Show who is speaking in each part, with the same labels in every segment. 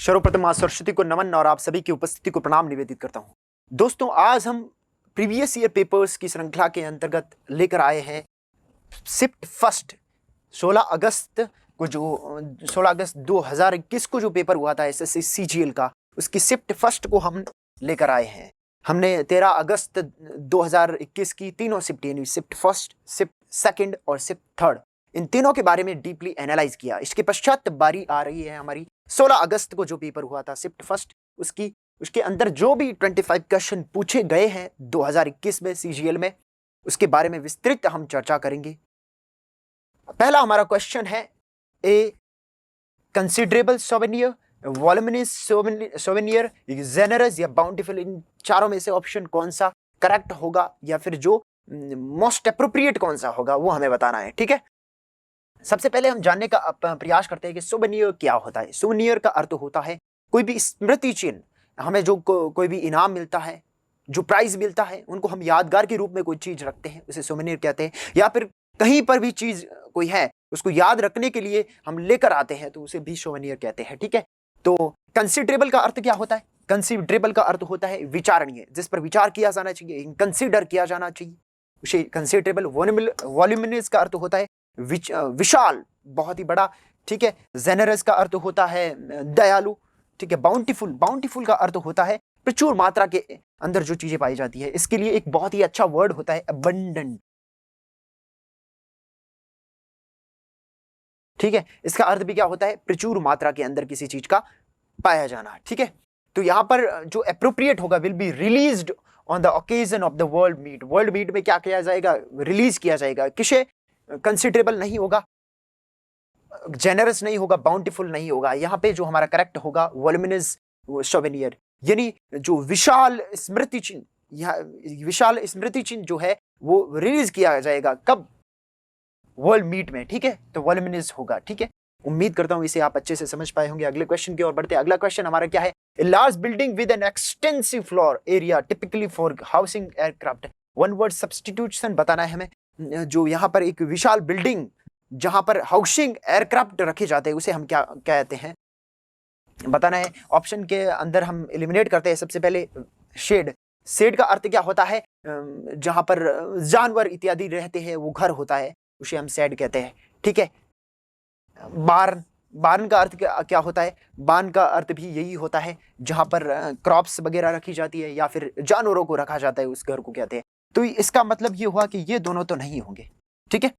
Speaker 1: सर्वप्रथम मां सरस्वती को नमन और आप सभी की उपस्थिति को प्रणाम निवेदित करता हूं। दोस्तों, आज हम प्रीवियस ईयर पेपर्स की श्रृंखला के अंतर्गत लेकर आए हैं शिफ्ट फर्स्ट 16 अगस्त को, जो 16 अगस्त 2021 को जो पेपर हुआ था एसएससी सीजीएल का, उसकी शिफ्ट फर्स्ट को हम लेकर आए हैं। हमने 13 अगस्त 2021 की तीनों शिफ्ट यानी शिफ्ट फर्स्ट, शिफ्ट सेकंड और शिफ्ट थर्ड, इन तीनों के बारे में डीपली एनालाइज किया। इसके पश्चात बारी आ रही है हमारी 16 अगस्त को जो पेपर हुआ था शिफ्ट फर्स्ट, उसके अंदर जो भी 25 क्वेश्चन पूछे गए हैं 2021 में सीजीएल में, उसके बारे में विस्तृत हम चर्चा करेंगे। पहला हमारा क्वेश्चन है, a considerable souvenir, voluminous souvenir, generous या बाउंटीफुल, इन चारों में से ऑप्शन कौन सा करेक्ट होगा या फिर जो मोस्ट अप्रोप्रिएट कौन सा होगा वो हमें बताना है। ठीक है, सबसे पहले हम जानने का प्रयास करते हैं कि सोवेनियर क्या होता है। सोवेनियर का अर्थ होता है कोई भी स्मृति चिन्ह, हमें जो कोई भी इनाम मिलता है, जो प्राइज मिलता है, उनको हम यादगार के रूप में कोई चीज रखते हैं, उसे सोवेनियर कहते हैं। या फिर कहीं पर भी चीज कोई है, उसको याद रखने के लिए हम लेकर आते हैं, तो उसे भी सोवेनियर कहते हैं। ठीक है, तो कंसिडरेबल का अर्थ क्या होता है? कंसिडरेबल का अर्थ होता है विचारणीय, जिस पर विचार किया जाना चाहिए, कंसिडर किया जाना चाहिए, उसे कंसिडरेबल। वॉल्यूमिनस का अर्थ होता है विशाल, बहुत ही बड़ा। ठीक है, जेनरस का अर्थ होता है दयालु। ठीक है, बाउंटीफुल का अर्थ होता है प्रचुर मात्रा के अंदर जो चीजें पाई जाती है। इसके लिए एक बहुत ही अच्छा वर्ड होता है अबंडेंट। ठीक है, इसका अर्थ भी क्या होता है? प्रचुर मात्रा के अंदर किसी चीज का पाया जाना। ठीक है, तो यहां पर जो एप्रोप्रिएट होगा, will be released on the occasion of the world meet. World meet में क्या किया जाएगा? रिलीज किया जाएगा। किसे? कंसिडरेबल नहीं होगा, जेनरस नहीं होगा, बाउंटीफुल नहीं होगा। यहां पे जो हमारा करेक्ट होगा वॉल्यूमिनस सोवेनियर, यानी जो विशाल स्मृति चिन्ह, विशाल स्मृति चिन्ह जो है वो रिलीज किया जाएगा। कब? वर्ल्ड मीट में। ठीक है, तो वॉल्यूमिनस होगा। ठीक है, उम्मीद करता हूं इसे आप अच्छे से समझ पाए होंगे। अगले क्वेश्चन की ओर बढ़ते हैं। अगला क्वेश्चन हमारा क्या है? A large building with an extensive floor area typically for housing aircraft. One word substitution बताना है हमें। जो यहाँ पर एक विशाल बिल्डिंग जहां पर हाउसिंग एयरक्राफ्ट रखे जाते हैं, उसे हम क्या कहते हैं बताना है। ऑप्शन के अंदर हम एलिमिनेट करते हैं। सबसे पहले शेड। शेड का अर्थ क्या होता है? जहां पर जानवर इत्यादि रहते हैं वो घर होता है, उसे हम शेड कहते हैं। ठीक है, बार्न का अर्थ क्या होता है? बार्न का अर्थ भी यही होता है जहां पर क्रॉप्स वगैरह रखी जाती है या फिर जानवरों को रखा जाता है, उस घर को कहते हैं। तो इसका मतलब ये हुआ कि ये दोनों तो नहीं होंगे। ठीक है,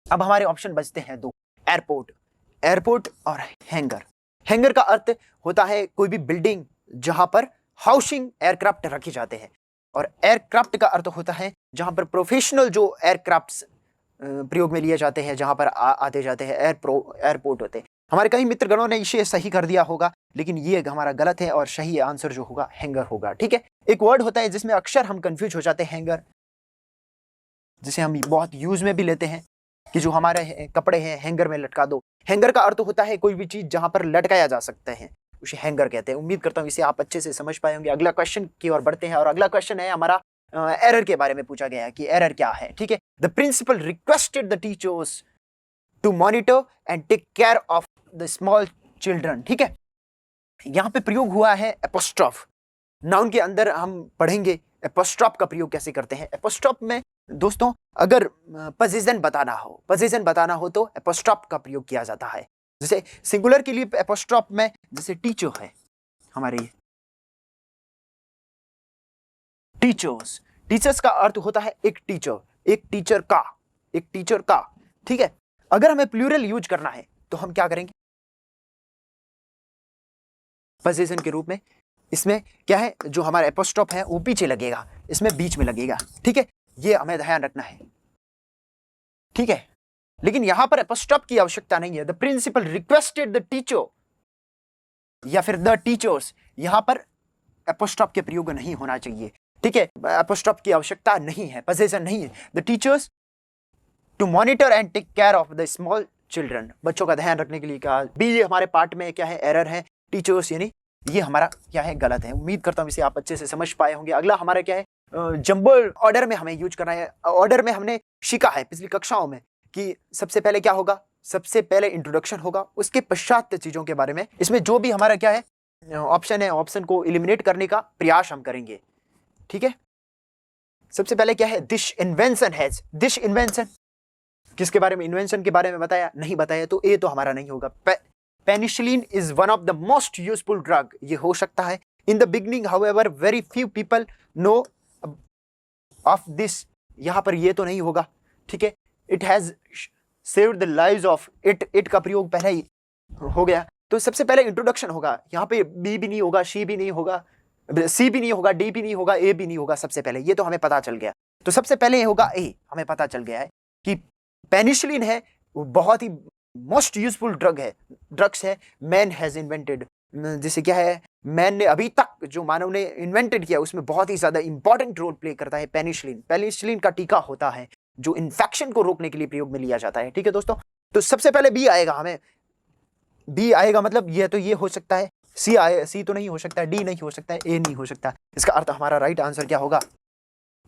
Speaker 1: अब हमारे ऑप्शन बचते हैं दो, एयरपोर्ट और हैंगर। हैंगर का अर्थ होता है कोई भी बिल्डिंग जहां पर हाउसिंग एयरक्राफ्ट रखे जाते हैं, और एयरक्राफ्ट का अर्थ होता है जहां पर प्रोफेशनल जो एयरक्राफ्ट प्रयोग में लिए जाते हैं, जहां पर आते जाते हैं, एयरपोर्ट होते हैं। हमारे कई मित्रगणों ने इसे सही कर दिया होगा, लेकिन ये हमारा गलत है और सही आंसर जो होगा हैंगर होगा। ठीक है, एक वर्ड होता है जिसमें अक्सर हम कंफ्यूज हो जाते हैं, हैंगर, जिसे हम बहुत यूज में भी लेते हैं कि जो हमारे कपड़े हैं हैंगर में लटका दो। हैंगर का अर्थ होता है कोई भी चीज जहां पर लटकाया जा सकता है, उसे हैंगर कहते हैं। उम्मीद करता हूं इसे आप अच्छे से समझ पाए होंगे। अगला क्वेश्चन की ओर बढ़ते हैं, और अगला क्वेश्चन है हमारा एरर के बारे में पूछा गया है कि एरर क्या है। ठीक है, the principal requested the teachers to monitor and take care of the small children. ठीक है, यहां पे प्रयोग हुआ है एपोस्ट्रॉफ। नाउन के अंदर हम पढ़ेंगे एपोस्ट्रॉफ का प्रयोग कैसे करते हैं। एपोस्ट्रॉफ में दोस्तों अगर पोजीशन बताना हो तो एपोस्ट्रॉफ का प्रयोग किया जाता है। जैसे सिंगुलर के लिए एपोस्ट्रॉफ में, जैसे टीचर है हमारे, टीचर्स का अर्थ होता है एक टीचर का। ठीक है, अगर हमें प्लूरल यूज करना है तो हम क्या करेंगे? पोजीशन के रूप में इसमें क्या है, जो हमारा एपोस्ट्रॉफ है वो पीछे लगेगा, इसमें बीच में लगेगा। ठीक है, ये हमें ध्यान रखना है। ठीक है, लेकिन यहां पर एपोस्ट्रॉफ की आवश्यकता नहीं है। The principal requested the teacher या फिर द टीचर्स, यहां पर एपोस्ट्रॉफ के प्रयोग नहीं होना चाहिए। ठीक है, एपोस्ट्रॉफ की आवश्यकता नहीं है, पोजीशन नहीं है। The teachers to monitor and take care of the small children, बच्चों का ध्यान रखने के लिए कहा। बी हमारे पार्ट में क्या है? एरर है, टीचर्स, यानी ये हमारा क्या है? गलत है। उम्मीद करता हूं इसे आप अच्छे से समझ पाए होंगे। अगला हमारा क्या है? जंबल ऑर्डर में हमें यूज करना है। ऑर्डर में हमने सीखा है पिछली कक्षाओं में कि सबसे पहले क्या होगा? सबसे पहले इंट्रोडक्शन होगा, उसके पश्चात चीजों के बारे में, इसमें जो भी हमारा क्या है ऑप्शन है, ऑप्शन को एलिमिनेट करने का प्रयास हम करेंगे। ठीक है, सबसे पहले क्या है, this invention has, this invention किसके बारे में, इन्वेंशन के बारे में बताया, नहीं बताया, तो ए तो हमारा नहीं होगा। Penicillin is one of the most useful drug, ये हो सकता है। In the beginning however very few people know of this, यहां पर ये तो नहीं होगा। ठीक है, it has saved the lives of, it का प्रयोग पहले ही हो गया, तो सबसे पहले इंट्रोडक्शन होगा। यहाँ पे बी भी नहीं होगा, सी भी नहीं होगा, सी भी नहीं होगा, डी भी नहीं होगा, ए भी नहीं होगा। सबसे पहले ये तो हमें पता चल गया, तो सबसे पहले होगा ए, हमें पता चल गया है कि पेनिसिलिन है वो बहुत ही मोस्ट यूजफुल ड्रग्स है, मैन हैज इन्वेंटेड, जिसे क्या है, मैन ने अभी तक जो मानव ने इन्वेंटेड किया उसमें बहुत ही ज्यादा इंपॉर्टेंट रोल प्ले करता है पेनिसिलिन। पेनिसिलिन का टीका होता है जो इन्फेक्शन को रोकने के लिए प्रयोग में लिया जाता है। ठीक है दोस्तों, तो सबसे पहले बी आएगा, हमें बी आएगा, मतलब ये तो ये हो सकता है, सी तो नहीं हो सकता है, डी नहीं हो सकता है, ए नहीं हो सकता। इसका अर्थ हमारा राइट आंसर क्या होगा,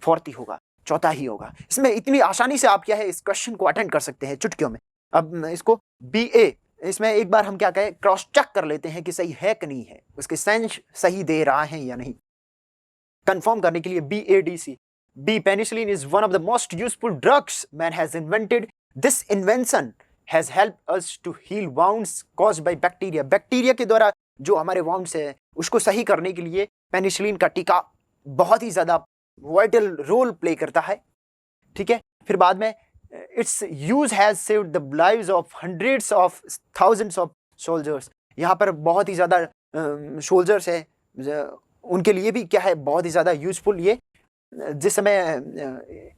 Speaker 1: फोर्थ ही होगा, चौथा ही होगा। इसमें इतनी आसानी से आप क्या है इस क्वेश्चन को अटेंड कर सकते हैं चुटकियों में। अब इसको बी ए, इसमें एक बार हम क्या कहें, क्रॉस चेक कर लेते हैं कि सही है कि नहीं है, उसके सेंस सही दे रहा है या नहीं, कंफर्म करने के लिए B A D C. B, penicillin is one of the most useful drugs man has invented, this invention has helped us to heal wounds caused by bacteria, bacteria के द्वारा जो हमारे वाउंड्स है उसको सही करने के लिए पेनिसिलिन का टीका बहुत ही ज्यादा वाइटल रोल प्ले करता है। ठीक है, फिर बाद में it's use has saved the lives of hundreds of thousands of soldiers, यहाँ पर बहुत ही ज्यादा सोल्जर्स है, उनके लिए भी क्या है बहुत ही ज्यादा यूजफुल। ये जिस समय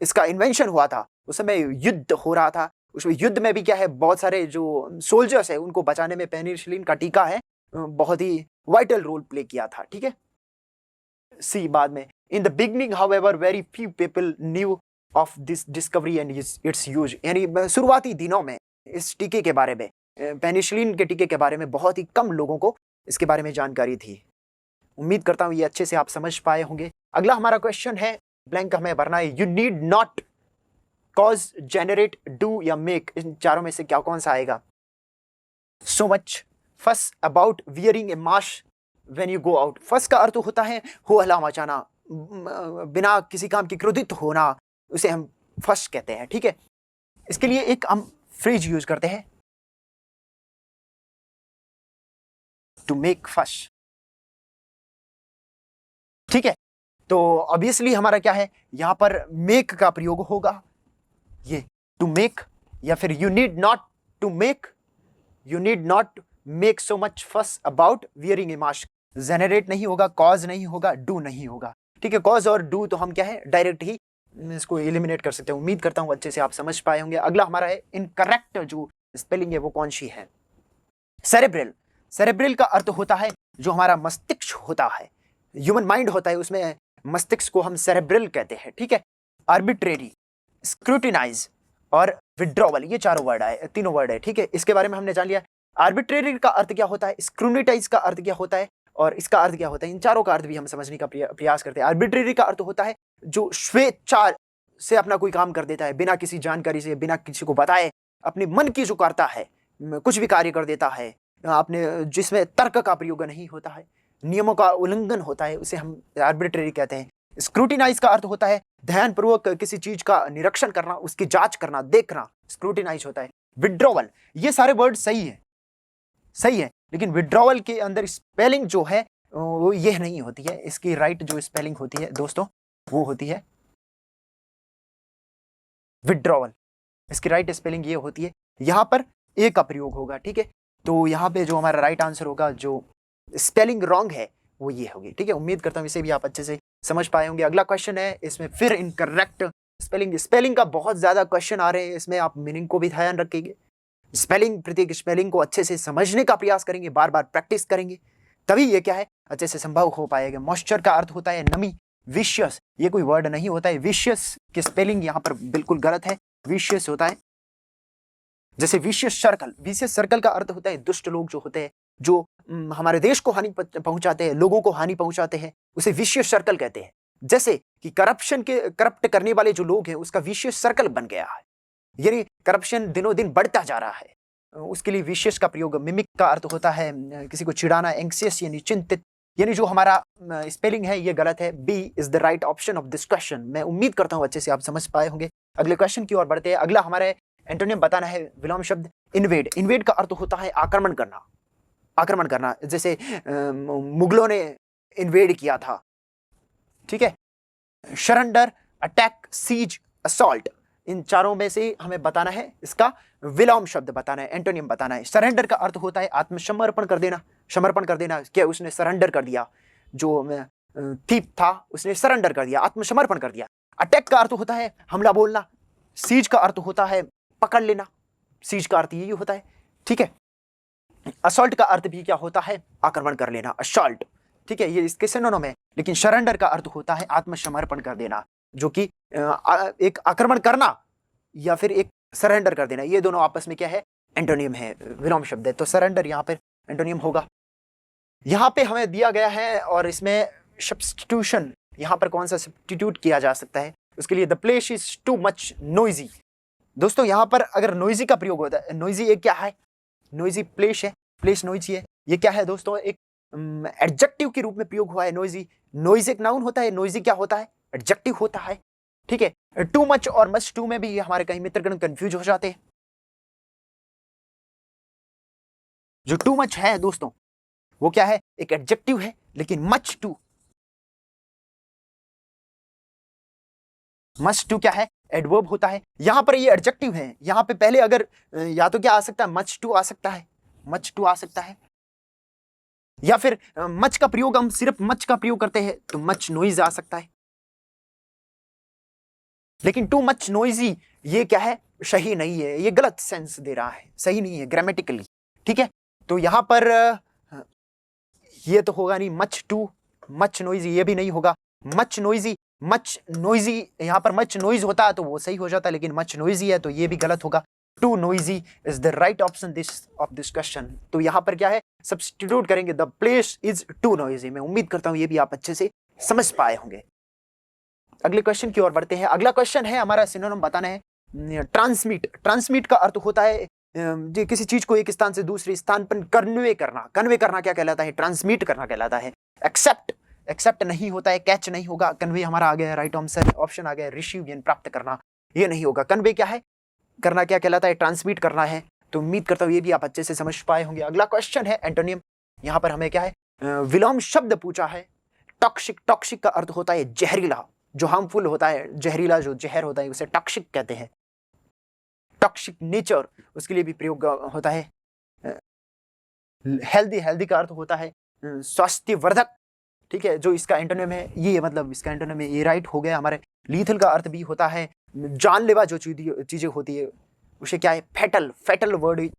Speaker 1: इसका इन्वेंशन हुआ था उस समय युद्ध हो रहा था, उस युद्ध में भी क्या है बहुत सारे जो सोल्जर्स है उनको बचाने में पेनिसिलिन का टीका है बहुत ही वाइटल रोल प्ले किया था। ठीक है, सी बाद में, in the beginning however very few people new of this discovery and it's use, यानी शुरुआती दिनों में इस टीके के बारे में, पेनिसिलिन के टीके के बारे में बहुत ही कम लोगों को इसके बारे में जानकारी थी। उम्मीद करता हूं ये अच्छे से आप समझ पाए होंगे। अगला हमारा क्वेश्चन है, ब्लैंक हमें भरना है, you need not, cause, generate, do या मेक, इन चारों में से क्या कौन सा आएगा। सो much fuss about wearing a mask when you go out, फस का अर्थ होता है हो हल्ला मचाना, बिना किसी काम की क्रोधित होना, उसे हम फस कहते हैं। ठीक है, इसके लिए एक हम फ्रेज यूज करते हैं, टू मेक फस। ठीक है, तो ऑब्वियसली हमारा क्या है यहां पर मेक का प्रयोग होगा, ये टू मेक, या फिर you need not to make, you need not make so much fuss about wearing a mask, generate नहीं होगा, कॉज नहीं होगा, डू नहीं होगा। ठीक है, कॉज और डू तो हम क्या है डायरेक्ट ही इसको एलिमिनेट कर सकते हैं। उम्मीद करता हूं अच्छे से आप समझ पाए होंगे। अगला हमारा है इनकरेक्ट जो स्पेलिंग है वो कौन सी है, सेरेब्रल। सेरेब्रल का अर्थ होता है जो हमारा मस्तिष्क होता है, ह्यूमन माइंड होता है, उसमें मस्तिष्क को हम सेरेब्रल कहते हैं। ठीक है, आर्बिट्रेरी, स्क्रूटिनाइज और विड्रॉवल, ये चारों वर्ड आए, तीनों वर्ड है। ठीक है, इसके बारे में हमने जान लिया। आर्बिट्रेरी का अर्थ क्या होता है, स्क्रूटिनाइज का अर्थ क्या होता है और इसका अर्थ क्या होता है, इन चारों का अर्थ भी हम समझने का प्रयास करते हैं। आर्बिट्रेरी का अर्थ होता है जो स्वेच्छा से अपना कोई काम कर देता है, बिना किसी जानकारी से, बिना किसी को बताए, अपने मन की जो करता है, कुछ भी कार्य कर देता है, आपने जिसमें तर्क का प्रयोग नहीं होता है, नियमों का उल्लंघन होता है, उसे हम आर्बिट्रेरी कहते हैं। स्क्रूटिनाइज का अर्थ होता है ध्यानपूर्वक किसी चीज का निरीक्षण करना, उसकी जांच करना, देखना, स्क्रूटिनाइज होता है। विड्रॉवल, ये सारे वर्ड सही है, सही है, लेकिन विड्रॉवल के अंदर स्पेलिंग जो है वो ये नहीं होती है। इसकी राइट जो स्पेलिंग होती है दोस्तों वो होती है विड्रॉवल, इसकी राइट स्पेलिंग ये होती है, यहां पर ए का प्रयोग होगा। ठीक है, तो यहाँ पे जो हमारा राइट आंसर होगा, जो स्पेलिंग रॉन्ग है वो ये होगी। ठीक है, उम्मीद करता हूँ इसे भी आप अच्छे से समझ पाए होंगे। अगला क्वेश्चन है, इसमें फिर इनकरेक्ट स्पेलिंग का बहुत ज्यादा क्वेश्चन आ रहे हैं, इसमें आप मीनिंग को भी ध्यान रखेंगे, स्पेलिंग, प्रत्येक स्पेलिंग को अच्छे से समझने का प्रयास करेंगे, बार बार प्रैक्टिस करेंगे, तभी ये क्या है अच्छे से संभव हो पाएगा। मॉइस्चर का अर्थ होता है नमी, विशियस, ये कोई वर्ड नहीं होता है, विशियस की स्पेलिंग यहाँ पर बिल्कुल गलत है, विशियस होता है। जैसे विशियस सर्कल का अर्थ होता है दुष्ट लोग जो होते हैं, जो हमारे देश को हानि पहुंचाते हैं, लोगों को हानि पहुंचाते हैं, उसे विशियस सर्कल कहते हैं। जैसे कि करप्ट करने वाले जो लोग हैं उसका विशियस सर्कल बन गया है, यानी करप्शन दिनों दिन बढ़ता जा रहा है, उसके लिए विशेष का प्रयोग, मिमिक का अर्थ होता है किसी को चिढ़ाना, एंग्सियस यानी चिंतित, यानी जो हमारा स्पेलिंग है ये गलत है। B is the right option of this question. मैं उम्मीद करता हूँ अच्छे से आप समझ पाए होंगे। अगले क्वेश्चन की ओर बढ़ते हैं। अगला हमारे एंटोनियम बताना है विलोम शब्द इन्वेड। इन्वेड का अर्थ होता है आक्रमण करना, आक्रमण करना, जैसे मुगलों ने इन्वेड किया था, ठीक है। सरेंडर, अटैक, सीज, असॉल्ट, इन चारों में से हमें बताना है इसका विलोम शब्द बताना है, एंटोनियम बताना है। सरेंडर का अर्थ होता है आत्मसमर्पण कर देना, समर्पण कर देना, क्या उसने सरेंडर कर दिया, जो थीप था उसने सरेंडर कर दिया, आत्मसमर्पण कर दिया। अटैक का अर्थ होता है हमला बोलना, सीज का अर्थ होता है पकड़ लेना, सीज का अर्थ यही होता है, ठीक है। असॉल्ट का अर्थ भी क्या होता है, आक्रमण कर लेना, असॉल्ट, ठीक है, ये इसके सिनोनिम है। लेकिन सरेंडर का अर्थ होता है आत्मसमर्पण कर देना, जो कि एक आक्रमण करना या फिर एक सरेंडर कर देना, ये दोनों आपस में क्या है, एंटोनियम है, विलोम शब्द है। तो सरेंडर यहाँ पर एंटोनियम होगा। यहाँ पे हमें दिया गया है और इसमें सब्स्टिट्यूशन, यहाँ पर कौन सा सब्स्टिट्यूट किया जा सकता है, उसके लिए the place is too much noisy. दोस्तों यहाँ पर अगर नोइजी का प्रयोग होता है, नोइजी एक क्या है, नोइजी प्लेस है, प्लेस नोइजी है, ये क्या है दोस्तों, एक एडजेक्टिव के रूप में प्रयोग हुआ है नोइजी। नोइज एक नाउन होता है, नोइजी क्या होता है, एडजेक्टिव होता है, ठीक है। टू मच और मच टू में भी हमारे कई मित्रगण कंफ्यूज हो जाते हैं। जो टू मच है दोस्तों वो क्या है, एक एडजेक्टिव है, लेकिन मच टू क्या है, एडवर्ब होता है। यहां पर ये एडजेक्टिव है, यहां पे पहले अगर या तो क्या आ सकता है, मच टू आ सकता है, मच टू आ सकता है, या फिर मच का प्रयोग हम सिर्फ मच का प्रयोग करते हैं तो मच नॉइज आ सकता है। लेकिन टू मच नॉइजी ये क्या है, सही नहीं है, ये गलत सेंस दे रहा है, सही नहीं है ग्रामेटिकली, ठीक है। तो यहां पर ये तो होगा नहीं, मच टू मच नॉइजी ये भी नहीं होगा, मच नॉइजी यहां पर मच नॉइज होता तो वो सही हो जाता, लेकिन मच नॉइजी है तो ये भी गलत होगा। Too noisy is the right option this question. तो यहां पर क्या है, सब्स्टिट्यूट करेंगे the place is too noisy. मैं उम्मीद करता हूं ये भी आप अच्छे से समझ पाए होंगे। अगले क्वेश्चन की ओर बढ़ते हैं। अगला क्वेश्चन है हमारा सिनोनिम बताना है ट्रांसमिट। ट्रांसमिट का अर्थ होता है किसी चीज को एक स्थान से दूसरे स्थान पर कन्वे करना। कन्वे करना क्या कहलाता है, ट्रांसमिट करना कहलाता है। एक्सेप्ट नहीं होता है, कैच नहीं होगा, कन्वे हमारा आ गया है, राइट ऑप्शन आ गया, रिसीव यानी प्राप्त करना, ये नहीं होगा। कन्वे क्या है, करना क्या कहलाता है, ट्रांसमिट करना है। तो उम्मीद करता हूँ ये भी आप अच्छे से समझ पाए होंगे। अगला क्वेश्चन है एंटोनियम। यहाँ पर हमें क्या है, विलोम शब्द पूछा है टॉक्सिक। टॉक्सिक का अर्थ होता है जहरीला, जो हार्मफुल होता है, जहरीला जो जहर होता है उसे टॉक्सिक कहते हैं। टॉक्सिक नेचर उसके लिए भी प्रयोग होता है। हेल्दी का अर्थ होता है स्वास्थ्यवर्धक, ठीक है। जो इसका एंटोनिम है ये, मतलब इसका एंटोनिम है ये, राइट हो गया हमारे। लीथल का अर्थ भी होता है जानलेवा, जो चीजें होती है उसे क्या है, फैटल वर्ड,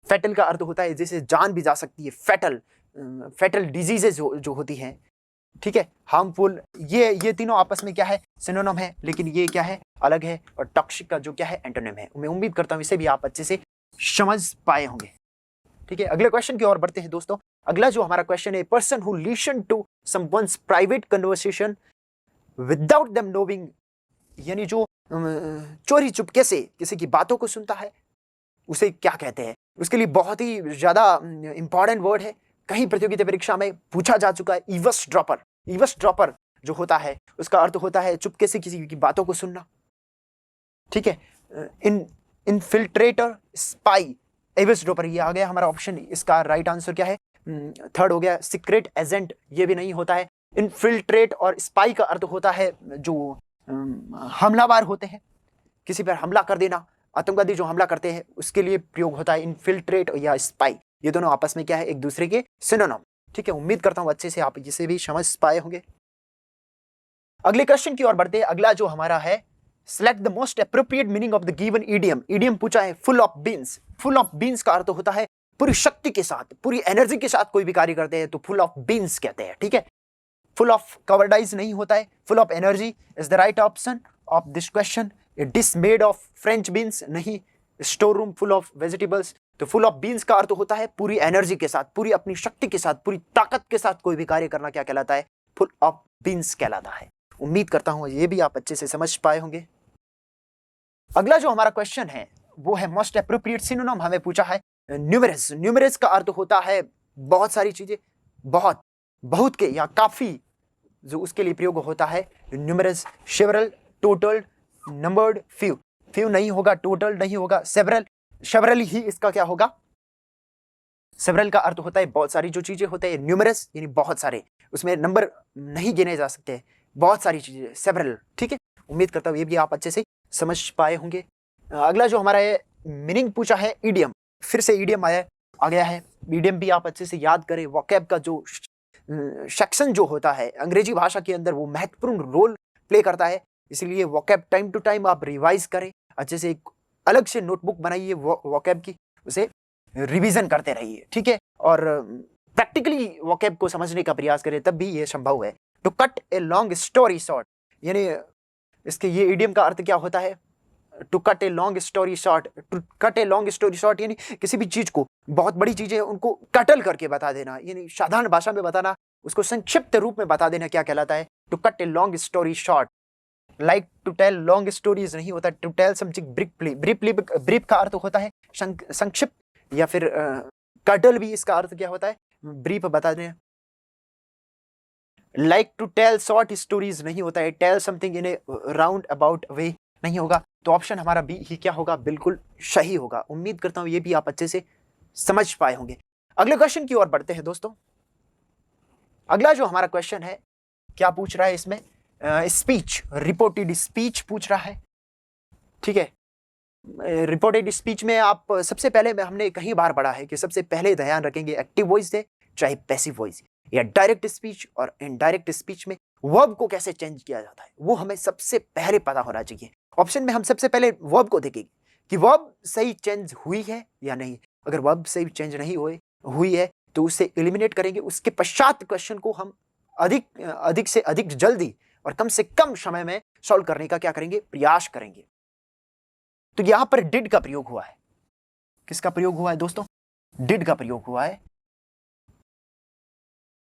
Speaker 1: फैटल का अर्थ होता है जैसे जान भी जा सकती है, फैटल डिजीजेज जो होती हैं, ठीक है, हार्मफुल। ये तीनों आपस में क्या है, सिनोनिम है, लेकिन ये क्या है, अलग है। और टॉक्सिक का जो क्या है, एंटोनिम है। मैं उम्मीद करता हूं इसे भी आप अच्छे से समझ पाए होंगे, ठीक है। अगले क्वेश्चन की ओर बढ़ते हैं दोस्तों। अगला जो हमारा क्वेश्चन है, person who listen to someone's private conversation without them knowing, यानी जो चोरी चुपके से किसी की बातों को सुनता है उसे क्या कहते हैं। उसके लिए बहुत ही ज्यादा इंपॉर्टेंट वर्ड है, कहीं प्रतियोगिता परीक्षा में पूछा जा चुका है, ईवसड्रॉपर। ईवसड्रॉपर जो होता है उसका अर्थ होता है चुपके से किसी की बातों को सुनना, ठीक है। इनफिल्ट्रेटर, स्पाई, ईवसड्रॉपर, ये आ गया हमारा ऑप्शन। इसका राइट आंसर क्या है, थर्ड हो गया। सीक्रेट एजेंट ये भी नहीं होता है। इनफिल्ट्रेट और स्पाई का अर्थ होता है जो हमलावर होते हैं, किसी पर हमला कर देना, आतंकवादी जो हमला करते हैं उसके लिए प्रयोग होता है इनफिल्ट्रेट या स्पाई। ये दोनों आपस में क्या है, एक दूसरे के सिनोनिम, ठीक है। उम्मीद करता हूं अच्छे से आप इसे भी समझ पाए होंगे। अगले क्वेश्चन की ओर बढ़ते हैं। अगला जो हमारा है, select the most appropriate meaning of the given idiom. Idiom पूछा है full of beans. Full of beans का अर्थ होता है पूरी शक्ति के साथ, पूरी एनर्जी के साथ कोई भी कार्य करते हैं तो फुल ऑफ बीन्स कहते हैं, ठीक है। फुल ऑफ कवर्डाइज नहीं होता है, full of energy is the right option of this question. Dish made of French beans नहीं, store room full of vegetables. तो फुल ऑफ बीन्स का अर्थ होता है पूरी एनर्जी के साथ, पूरी अपनी शक्ति के साथ, पूरी ताकत के साथ कोई भी कार्य करना क्या कहलाता है, फुल ऑफ बीन्स कहलाता है। उम्मीद करता हूं ये भी आप अच्छे से समझ पाए होंगे। अगला जो हमारा क्वेश्चन है वो है मोस्ट एप्रोप्रिएट सिनोनिम, हमें पूछा है न्यूमरस। न्यूमरस का अर्थ होता है बहुत सारी चीजें, बहुत, बहुत के या काफी, जो उसके लिए प्रयोग होता है numerous. Several, total, numbered, few. Few नहीं होगा, टोटल नहीं होगा, सेवरल, सेवरल ही इसका क्या होगा। सेवरल का अर्थ होता है बहुत सारी जो चीजें होते हैं, न्यूमरस यानी बहुत सारे, उसमें नंबर नहीं गिने जा सकते, बहुत सारी चीजें, सेवरल। ठीक है, उम्मीद करता हूं ये भी आप अच्छे से समझ पाए होंगे। अगला जो हमारा मीनिंग पूछा है इडियम, फिर से इडियम आ गया है। इडियम भी आप अच्छे से याद करें। वोकैब का जो सेक्शन जो होता है अंग्रेजी भाषा के अंदर वो महत्वपूर्ण रोल प्ले करता है, इसलिए वोकैब टाइम टू टाइम आप रिवाइज करें अच्छे से, एक अलग से नोटबुक बनाइए वोकैब की, उसे रिवीजन करते रहिए। ठीक है, और प्रैक्टिकली वोकैब को समझने का प्रयास करें, तब भी ये संभव है। To cut a long story short, यानी इसके ये इडियम का अर्थ क्या होता है, to cut a long story short. To cut a long story short यानी किसी भी चीज को, बहुत बड़ी चीजें उनको कटल करके बता देना, यानी साधारण भाषा में बताना, उसको संक्षिप्त रूप में बता देना क्या कहलाता है, to cut a long story short. Like to tell long stories नहीं होता, to tell something briefly. Brief का अर्थ होता है संक्षिप्त, या फिर कटल भी इसका अर्थ क्या होता है, ब्रीफ बता देना। Like to tell short stories नहीं होता है, tell something in a roundabout way नहीं होगा। तो ऑप्शन हमारा बी ही क्या होगा, बिल्कुल सही होगा। उम्मीद करता हूं ये भी आप अच्छे से समझ पाए होंगे। अगले क्वेश्चन की ओर बढ़ते हैं दोस्तों। अगला जो हमारा क्वेश्चन है क्या पूछ रहा है इसमें, स्पीच, रिपोर्टेड स्पीच पूछ रहा है। ठीक है, रिपोर्टेड स्पीच में आप सबसे पहले हमने कई बार पढ़ा है कि सबसे पहले ध्यान रखेंगे एक्टिव वॉइस है चाहे पैसिव वॉइस, या डायरेक्ट स्पीच और इनडायरेक्ट स्पीच में वर्ब को कैसे चेंज किया जाता है, वो हमें सबसे पहले पता होना चाहिए। ऑप्शन में हम सबसे पहले वर्ब को देखेंगे कि वर्ब सही चेंज हुई है या नहीं। अगर वर्ब सही चेंज नहीं हुई है तो उसे एलिमिनेट करेंगे। उसके पश्चात क्वेश्चन को हम अधिक से अधिक जल्दी और कम से कम समय में सॉल्व करने का क्या करेंगे, प्रयास करेंगे। तो यहां पर डिड का प्रयोग हुआ है। किसका प्रयोग हुआ है दोस्तों, डिड का प्रयोग हुआ है।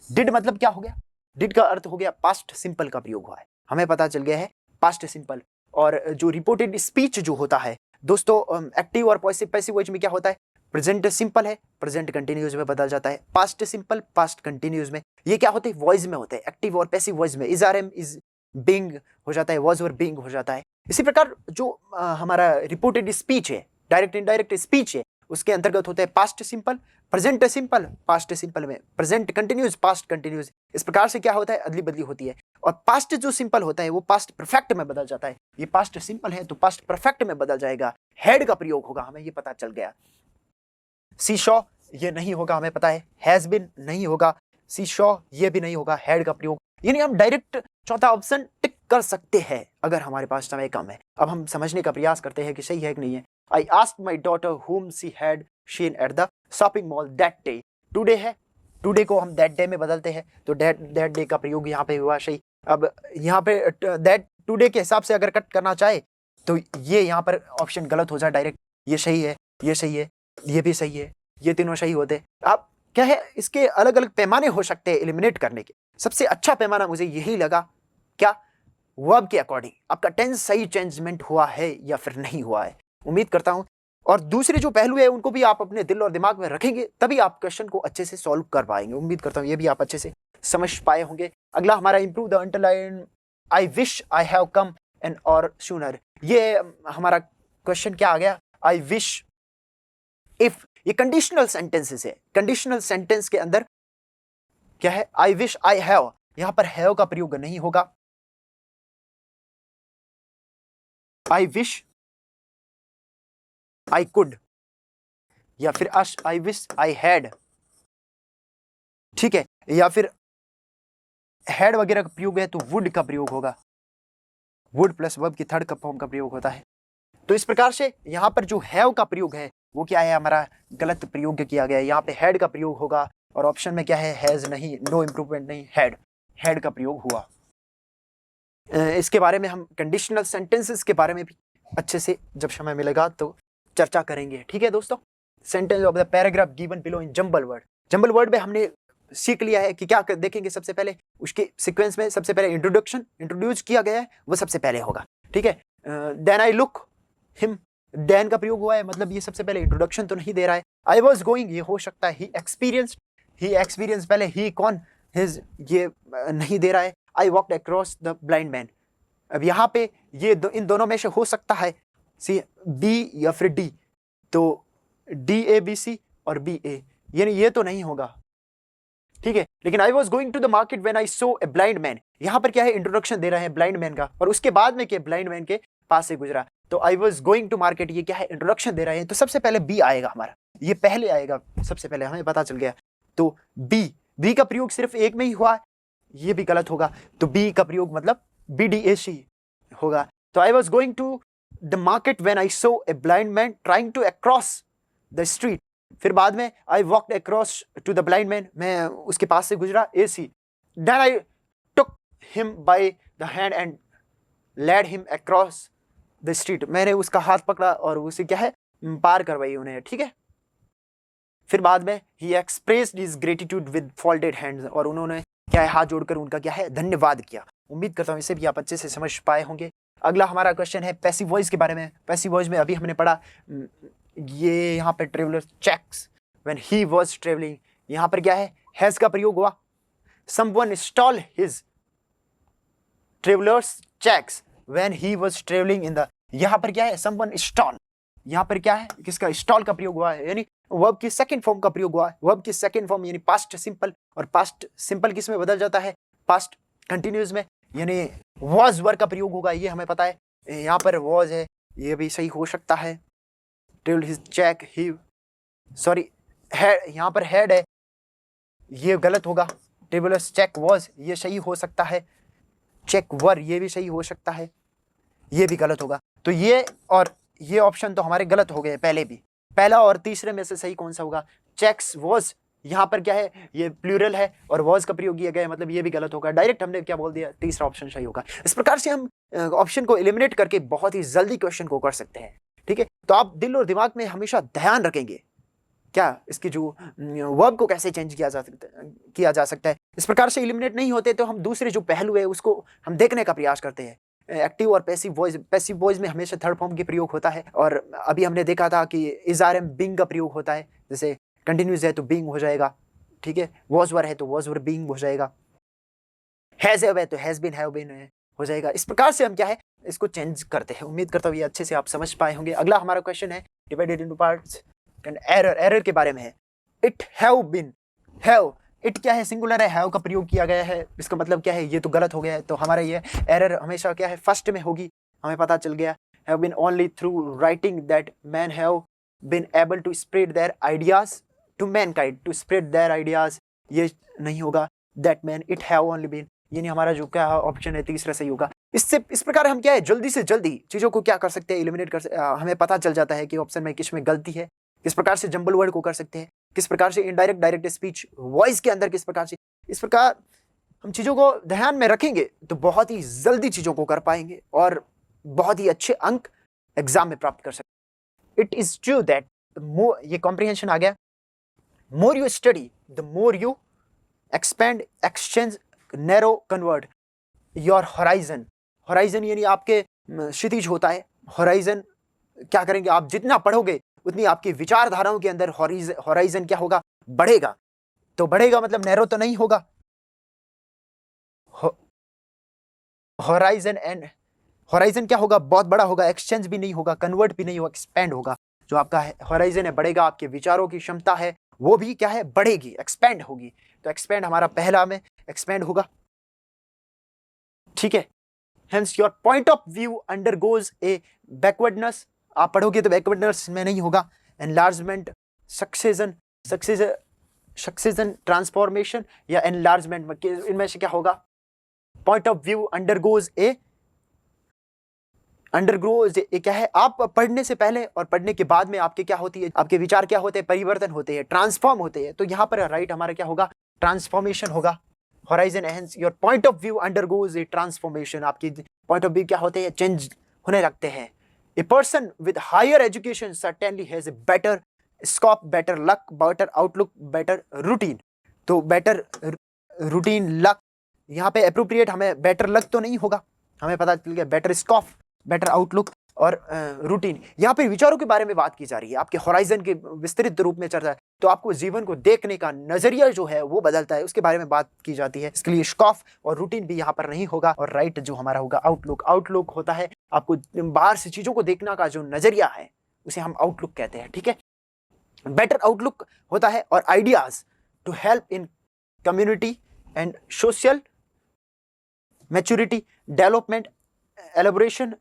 Speaker 1: डिड मतलब क्या हो गया, डिड का अर्थ हो गया पास्ट सिंपल का प्रयोग हुआ है, हमें पता चल गया है पास्ट सिंपल। और जो रिपोर्टेड स्पीच जो होता है दोस्तों, एक्टिव और पैसिव वॉइस में क्या होता है, प्रेजेंट सिंपल है, प्रेजेंट कंटिन्यूअस में बदल जाता है, पास्ट सिंपल पास्ट कंटिन्यूअस में। ये क्या होते हैं, वॉइस में होते हैं, एक्टिव और पैसिव वॉइस में is are am is being हो जाता है, वॉज और बीइंग हो जाता है। इसी प्रकार जो हमारा रिपोर्टेड स्पीच है, डायरेक्ट इनडायरेक्ट स्पीच है, उसके अंतर्गत होता है past simple, present simple, past simple में प्रेजेंट कंटिन्यूअस, पास्ट कंटिन्यूअस। इस प्रकार से क्या होता है, अदली बदली होती है। और पास्ट जो सिंपल होता है वो पास्ट परफेक्ट में बदल जाता है। ये पास्ट सिंपल है तो पास्ट परफेक्ट में बदल जाएगा। हैड का प्रयोग होगा, हमें ये पता चल गया। सी शॉ ये नहीं होगा, हमें पता है। हैज बीन नहीं होगा, सी शॉ ये भी नहीं होगा, हैड का प्रयोग। यानी हम डायरेक्ट चौथा ऑप्शन टिक कर सकते हैं अगर हमारे पास समय कम है। अब हम समझने का प्रयास करते हैं कि सही है कि नहीं है। I asked my daughter whom she had seen at the shopping mall that day। Today है, टुडे को हम दैट डे में बदलते हैं, तो दैट डे का प्रयोग यहाँ पे हुआ सही। अब यहाँ पे दैट टुडे के हिसाब से अगर कट करना चाहे तो ये यहाँ पर ऑप्शन गलत हो जाए डायरेक्ट। ये सही है, ये सही है, ये भी सही है, ये तीनों सही होते। अब क्या है, इसके अलग अलग पैमाने हो सकते हैं एलिमिनेट करने के। सबसे अच्छा पैमाना मुझे यही लगा, क्या, वर्ब के अकॉर्डिंग आपका टेंस सही चेंजमेंट हुआ है या फिर नहीं हुआ है। उम्मीद करता हूं। और दूसरे जो पहलू है उनको भी आप अपने दिल और दिमाग में रखेंगे, तभी आप क्वेश्चन को अच्छे से सॉल्व कर पाएंगे। उम्मीद करता हूं ये भी आप अच्छे से समझ पाए होंगे। अगला हमारा improve the underline, I wish I have come an hour sooner. ये हमारा क्वेश्चन क्या आ गया, आई विश इफ। ये कंडीशनल सेंटेंसेस है, कंडीशनल सेंटेंस के अंदर क्या है, आई विश आई हैव, यहां पर हैव का प्रयोग नहीं होगा। आई विश आई कुड, या फिर आई विश आई हैड, ठीक है, या फिर हैड वगैरह का प्रयोग है तो वुड का प्रयोग होगा। वुड प्लस वर्ब की थर्ड का फॉर्म का प्रयोग होता है। तो इस प्रकार से यहां पर जो हैव का प्रयोग है वो क्या है, हमारा गलत प्रयोग किया गया है। यहाँ पे हैड का प्रयोग होगा और ऑप्शन में क्या है, हैज नहीं, नो इंप्रूवमेंट नहीं, हैड का प्रयोग हुआ। इसके बारे में हम कंडीशनल सेंटेंसेस के बारे में भी अच्छे से जब समय मिलेगा तो चर्चा करेंगे। ठीक है दोस्तों, sentence of the paragraph given below in jumble word. Jumble word में हमने सीख लिया है कि क्या देखेंगे, सबसे पहले उसके सीक्वेंस में सबसे पहले इंट्रोड्यूस किया गया है वो सबसे पहले होगा। ठीक है, then I look, him, then का प्रयोग हुआ है, मतलब ये सबसे पहले इंट्रोडक्शन तो नहीं दे रहा है। आई वॉज गोइंग, ये हो सकता है ही एक्सपीरियंस, पहले ही कौन, हिज, ये नहीं दे रहा है। आई walked across the blind man, अब यहाँ पे ये इन दोनों में से हो सकता है सी बी या फिर डी, तो डी ए बी सी और बी ए, यानी ये तो नहीं होगा, ठीक है। लेकिन I was going to the market when I saw a blind man, यहाँ पर क्या है, इंट्रोडक्शन दे रहे हैं ब्लाइंड मैन का, और उसके बाद में क्या, ब्लाइंड मैन के पास से गुजरा, तो I was going to market, ये क्या है, इंट्रोडक्शन दे रहे हैं, तो सबसे पहले बी आएगा हमारा, ये पहले आएगा सबसे पहले, हमें पता चल गया। तो बी का प्रयोग सिर्फ एक में ही हुआ है, ये भी गलत होगा, तो बी का प्रयोग मतलब बी डी ए सी होगा। तो I was going to the market when I saw a blind man trying to across the street, फिर बाद में I walked across to the blind man, मैं उसके पास से गुजरा, A C, then I took him by the hand and led him across the street, मैंने उसका हाथ पकड़ा और उसे क्या है, पार करवाई उन्हें, ठीक है। फिर बाद में ही expressed his gratitude with folded hands, और उन्होंने क्या है, हाथ जोड़कर उनका क्या है, धन्यवाद किया। उम्मीद करता हूँ इसे भी आप अच्छे से समझ पाए होंगे। अगला हमारा क्वेश्चन है पैसिव वॉइस के बारे में। पैसिव वॉइस में अभी हमने पढ़ा, ये यहाँ पे traveller cheques when he was travelling, यहाँ पर क्या है, हैज का प्रयोग हुआ। Someone stole his travellers cheques when he was travelling in the, यहाँ पर क्या है, समवन स्टॉल, यहाँ पर क्या है, किसका, स्टॉल का प्रयोग हुआ है, यानी वर्ब की सेकंड फॉर्म का प्रयोग हुआ है। वर्ब की सेकंड फॉर्म यानी पास्ट सिंपल, और पास्ट सिंपल किस में बदल जाता है, पास्ट कंटिन्यूस में, यानी वॉज वर्ब का प्रयोग होगा, ये हमें पता है। यहाँ पर वॉज है, ये भी सही हो सकता है। Travel his cheque he, sorry had, यहाँ पर हैड है, ये गलत होगा। ट्रेवलर्स चेक वॉज, ये सही हो सकता है। चेक वर, ये भी सही हो सकता है, ये भी गलत होगा। तो ये और ये ऑप्शन तो हमारे गलत हो गए पहले भी। पहला और तीसरे में से सही कौन सा होगा, चेक्स वॉज, यहाँ पर क्या है, ये प्लूरल है और वॉज का प्रयोग किया गया है, मतलब ये भी गलत होगा। डायरेक्ट हमने क्या बोल दिया, तीसरा ऑप्शन सही होगा। इस प्रकार से हम ऑप्शन को एलिमिनेट करके बहुत ही जल्दी क्वेश्चन को कर सकते हैं, ठीक है। तो आप दिल और दिमाग में हमेशा ध्यान रखेंगे क्या, इसकी जो वर्ब को कैसे चेंज किया जा सकता है। इस प्रकार से एलिमिनेट नहीं होते तो हम दूसरे जो पहलू है उसको हम देखने का प्रयास करते हैं। एक्टिव और पैसिव वॉइस, पैसिव वॉइस में हमेशा थर्ड फॉर्म के प्रयोग होता है, और अभी हमने देखा था कि इज आर एम बीइंग का प्रयोग होता है, जैसे कंटिन्यूस है तो बीइंग हो जाएगा, ठीक है। वॉज वर है तो वॉज वर बीइंग हो जाएगा। हैज हैव है तो हैज बीन हैव बीन हो जाएगा। इस प्रकार से हम क्या है, इसको चेंज करते हैं। उम्मीद करता हूँ ये अच्छे से आप समझ पाए होंगे। अगला हमारा क्वेश्चन है divided into parts and error के बारे में है। It have been, have, it क्या है, सिंगुलर है, हैव का प्रयोग किया गया है, इसका मतलब क्या है, ये तो गलत हो गया है। तो हमारा ये एरर हमेशा क्या है, फर्स्ट में होगी, हमें पता चल गया। Have been only through writing that man have been able to spread their ideas to mankind, to spread their ideas, ये नहीं होगा। That man, it have only been, यानी हमारा जो क्या ऑप्शन है तीसरा सही होगा। इससे इस प्रकार हम क्या है, जल्दी से जल्दी चीज़ों को क्या कर सकते हैं, एलिमिनेट कर हमें पता चल जाता है कि ऑप्शन में किस में गलती है, किस प्रकार से जंबल वर्ड को कर सकते हैं, किस प्रकार से इनडायरेक्ट डायरेक्ट स्पीच वॉइस के अंदर किस प्रकार से। इस प्रकार हम चीज़ों को ध्यान में रखेंगे तो बहुत ही जल्दी चीज़ों को कर पाएंगे और बहुत ही अच्छे अंक एग्जाम में प्राप्त कर सकते। It is true that more, ये कॉम्प्रिहेंशन आ गया, more you study the more you expand, exchange, narrow, convert your horizon. Horizon यानी आपके क्षितिज होता है। होराइजन क्या करेंगे, आप जितना पढ़ोगे उतनी आपकी विचारधाराओं के अंदर होराइजन क्या होगा, बढ़ेगा। तो बढ़ेगा मतलब नैरो तो नहीं होगा, होराइजन एंड होराइजन क्या होगा, बहुत बड़ा होगा। एक्सचेंज भी नहीं होगा, कन्वर्ट भी नहीं होगा, एक्सपेंड होगा। जो आपका होराइजन है बढ़ेगा, आपके विचारों की क्षमता है वो भी क्या है, बढ़ेगी, एक्सपेंड होगी। तो एक्सपेंड हमारा पहला में एक्सपेंड होगा, ठीक है। Hence your point of view undergoes a backwardness, आप पढ़ोगे तो बैकवर्डनेस में नहीं होगा। एनलार्जमेंट, सक्सेशन, सक्सेशन, ट्रांसफॉर्मेशन या एनलार्जमेंट, इनमें से क्या होगा। Point of view undergoes a, undergrows क्या है, आप पढ़ने से पहले और पढ़ने के बाद में आपके क्या होती है, आपके विचार क्या होते हैं, परिवर्तन होते हैं, ट्रांसफॉर्म होते हैं। तो यहाँ पर राइट हमारा क्या होगा, ट्रांसफॉर्मेशन होगा। Horizon and your point of view undergoes a transformation, आपकी पॉइंट ऑफ व्यू क्या होते हैं, चेंज होने लगते हैं। A person with higher education certainly has a better scope, better luck, better outlook, better routine. तो बेटर रूटीन, लक, यहाँ पे अप्रोप्रिएट हमें बेटर लक तो नहीं होगा, हमें पता चल गया बेटर स्कोप, बेटर आउटलुक और रूटीन। यहाँ पे विचारों के बारे में बात की जा रही है, आपके होराइजन के विस्तृत रूप में चर्चा है, तो आपको जीवन को देखने का नजरिया जो है वो बदलता है, उसके बारे में बात की जाती है। इसके लिए स्कॉफ और रूटीन भी यहाँ पर नहीं होगा। और राइट जो हमारा होगा आउटलुक। आउटलुक होता है आपको बाहर से चीजों को देखने का जो नजरिया है, उसे हम आउटलुक कहते हैं, ठीक है। बेटर आउटलुक होता है और ideas to help in community and social maturity, development, elaboration,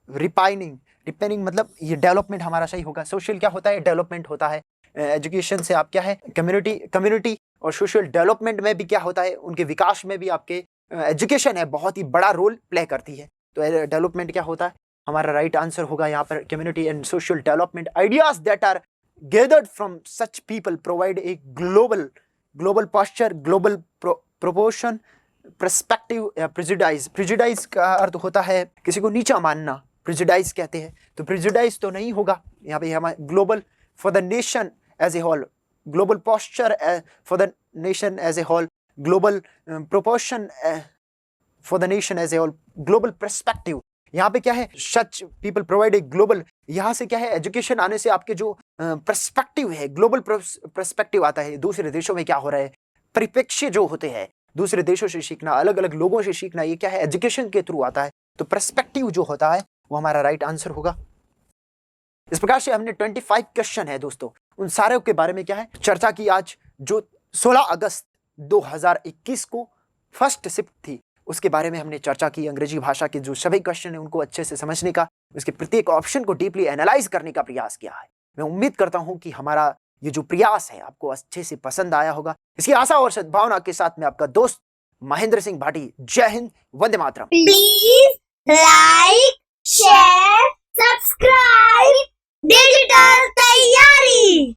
Speaker 1: refining मतलब ये डेवलपमेंट हमारा सही होगा। सोशल क्या होता है, डेवलपमेंट होता है। एजुकेशन से आप क्या है, कम्युनिटी और सोशल डेवलपमेंट में भी क्या होता है, उनके विकास में भी आपके एजुकेशन है बहुत ही बड़ा रोल प्ले करती है। तो डेवलपमेंट क्या होता है, हमारा राइट आंसर होगा यहाँ पर community and social development. Ideas that are gathered from such people provide a global posture, global proportion, perspective या prejudice का अर्थ होता है किसी को नीचा मानना, prejudice कहते हैं। तो prejudice तो नहीं होगा यहाँ पे। हमारे global for the nation as a whole, global posture for the nation as a whole, global proportion for the nation as a whole, global perspective। यहाँ पे क्या है, such people provide a global. यहाँ से क्या है, एजुकेशन आने से आपके जो पर्सपेक्टिव है, ग्लोबल पर्सपेक्टिव आता है, दूसरे देशों में क्या हो रहा है, परिप्रेक्ष्य जो होते हैं, दूसरे देशों से सीखना, अलग अलग लोगों से सीखना, ये क्या है, एजुकेशन के थ्रू आता है। तो पर्सपेक्टिव जो होता है वो हमारा राइट आंसर होगा। इस प्रकार से हमने 25 क्वेश्चन है दोस्तों, उन सारे के बारे में क्या है चर्चा की आज। जो 16 अगस्त 2021 को फर्स्ट शिफ्ट थी, उसके बारे में हमने चर्चा की। अंग्रेजी भाषा के जो सभी क्वेश्चन है उनको अच्छे से समझने का, उसके प्रत्येक ऑप्शन को डीपली एनालाइज करने का प्रयास किया है। मैं उम्मीद करता हूं कि हमारा ये जो प्रयास है आपको अच्छे से पसंद आया होगा। इसकी आशा और सद्भावना के साथ में आपका दोस्त महेंद्र सिंह भाटी। जय हिंद, वंदे मातरम।
Speaker 2: Please like, share, subscribe digital तैयारी।